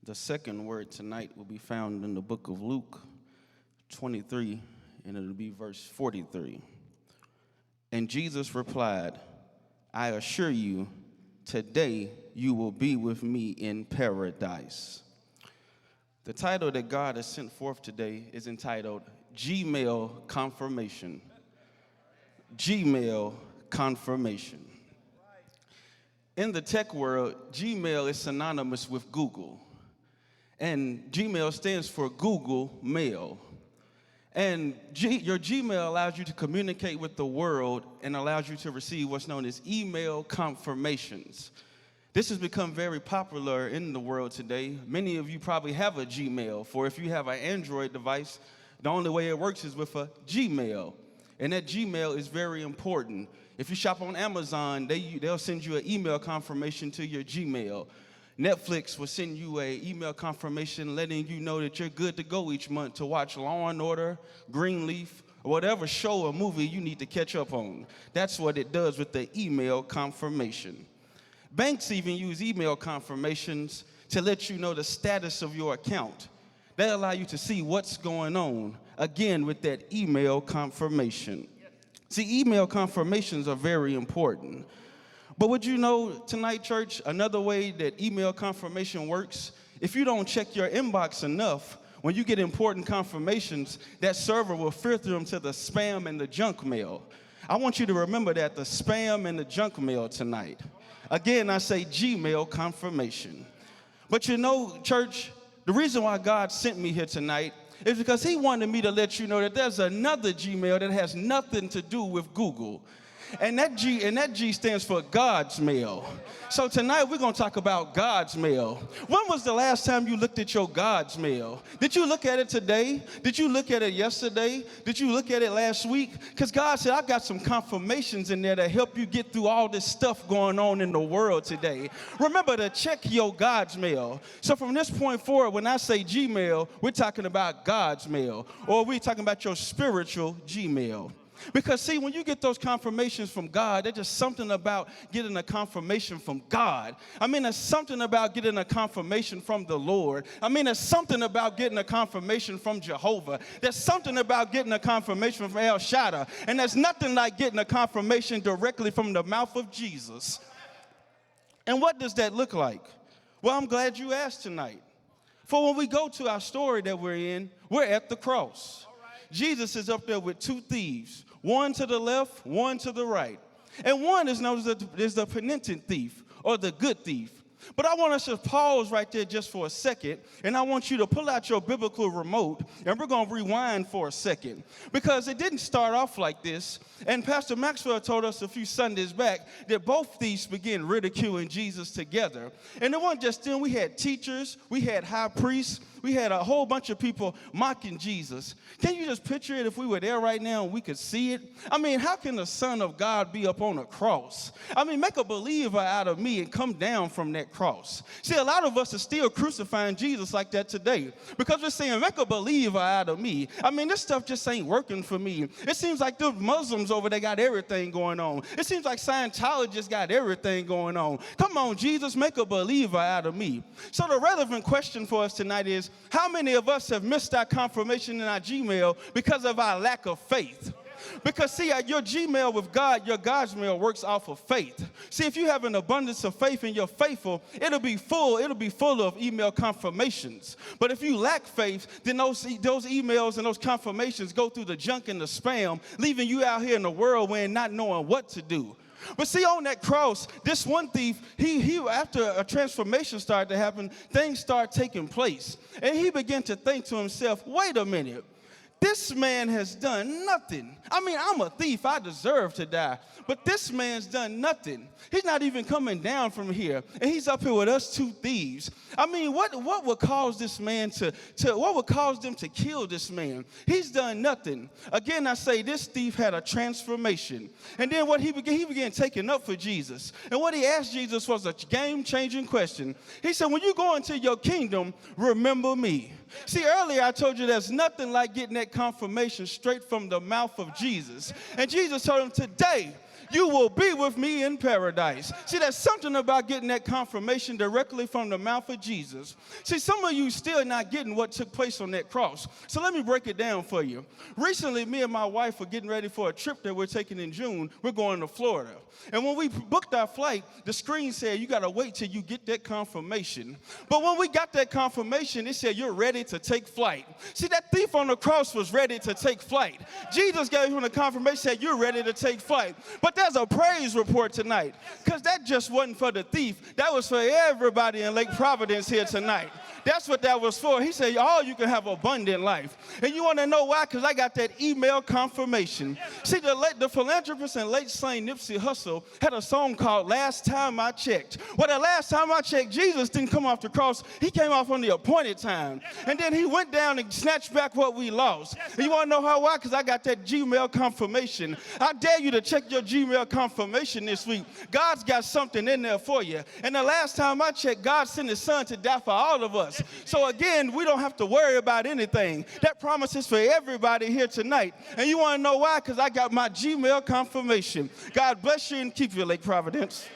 The second word tonight will be found in the book of Luke 23, and it'll be verse 43. And Jesus replied, I assure you, today you will be with me in paradise. The title that God has sent forth today is entitled Gmail Confirmation. Gmail Confirmation. In the tech world, Gmail is synonymous with Google. And Gmail stands for Google Mail. And your Gmail allows you to communicate with the world and allows you to receive what's known as email confirmations. This has become very popular in the world today. Many of you probably have a Gmail, for if you have an Android device, the only way it works is with a Gmail. And that Gmail is very important. If you shop on Amazon, they'll send you an email confirmation to your Gmail. Netflix will send you an email confirmation letting you know that you're good to go each month to watch Law & Order, Greenleaf, or whatever show or movie you need to catch up on. That's what it does with the email confirmation. Banks even use email confirmations to let you know the status of your account. They allow you to see what's going on, again, with that email confirmation. See, email confirmations are very important. But would you know tonight, church, another way that email confirmation works? If you don't check your inbox enough, when you get important confirmations, that server will filter them to the spam and the junk mail. I want you to remember that, the spam and the junk mail tonight. Again, I say Gmail confirmation. But you know, church, the reason why God sent me here tonight is because he wanted me to let you know that there's another Gmail that has nothing to do with Google. And that G stands for God's mail. So tonight we're going to talk about God's mail. When was the last time you looked at your God's mail? Did you look at it today? Did you look at it yesterday? Did you look at it last week? Because God said, I've got some confirmations in there to help you get through all this stuff going on in the world today. Remember to check your God's mail. So from this point forward, when I say Gmail, we're talking about God's mail, or we're talking about your spiritual Gmail. Because, see, when you get those confirmations from God, there's just something about getting a confirmation from God. I mean, there's something about getting a confirmation from the Lord. I mean, there's something about getting a confirmation from Jehovah. There's something about getting a confirmation from El Shaddai. And there's nothing like getting a confirmation directly from the mouth of Jesus. And what does that look like? Well, I'm glad you asked tonight. For when we go to our story that we're in, we're at the cross. Jesus is up there with two thieves, one to the left, one to the right. And one is known as the penitent thief, or the good thief. But I want us to pause right there just for a second, and I want you to pull out your biblical remote, and we're going to rewind for a second. Because it didn't start off like this, and Pastor Maxwell told us a few Sundays back that both thieves began ridiculing Jesus together. And it wasn't just them. We had teachers, we had high priests, we had a whole bunch of people mocking Jesus. Can you just picture it if we were there right now and we could see it? I mean, how can the Son of God be up on a cross? I mean, make a believer out of me and come down from that cross. See, a lot of us are still crucifying Jesus like that today because we're saying, make a believer out of me. I mean, this stuff just ain't working for me. It seems like the Muslims over there got everything going on. It seems like Scientologists got everything going on. Come on, Jesus, make a believer out of me. So the relevant question for us tonight is, how many of us have missed our confirmation in our Gmail because of our lack of faith? Because, see, your Gmail with God, your God's mail works off of faith. See, if you have an abundance of faith and you're faithful, it'll be full of email confirmations. But if you lack faith, then those emails and those confirmations go through the junk and the spam, leaving you out here in the world and not knowing what to do. But see, on that cross, this one thief, he after a transformation started to happen, things started taking place. And he began to think to himself, wait a minute. This man has done nothing. I mean, I'm a thief. I deserve to die. But this man's done nothing. He's not even coming down from here. And he's up here with us two thieves. I mean, what would cause this man what would cause them to kill this man? He's done nothing. Again, I say this thief had a transformation. And then what he began taking up for Jesus. And what he asked Jesus was a game-changing question. He said, when you go into your kingdom, remember me. See, earlier I told you there's nothing like getting that confirmation straight from the mouth of Jesus. And Jesus told him, today You will be with me in paradise. See, there's something about getting that confirmation directly from the mouth of Jesus. See, some of you still not getting what took place on that cross. So let me break it down for you. Recently, me and my wife were getting ready for a trip that we're taking in June. We're going to Florida. And when we booked our flight, the screen said, you got to wait till you get that confirmation. But when we got that confirmation, it said, you're ready to take flight. See, that thief on the cross was ready to take flight. Jesus gave him the confirmation, said, you're ready to take flight. But there's a praise report tonight, because that just wasn't for the thief. That was for everybody in Lake Providence here tonight. That's what that was for. He said, oh, you can have abundant life. And you want to know why? Because I got that email confirmation. See, the philanthropist and late saint Nipsey Hussle had a song called Last Time I Checked. Well, the last time I checked, Jesus didn't come off the cross. He came off on the appointed time. And then he went down and snatched back what we lost. And you want to know how? Why? Because I got that Gmail confirmation. I dare you to check your Gmail confirmation this week. God's got something in there for you. And the last time I checked, God sent his son to die for all of us. So again, we don't have to worry about anything. That promise is for everybody here tonight. And you want to know why? Because I got my Gmail confirmation. God bless you and keep you, Lake Providence.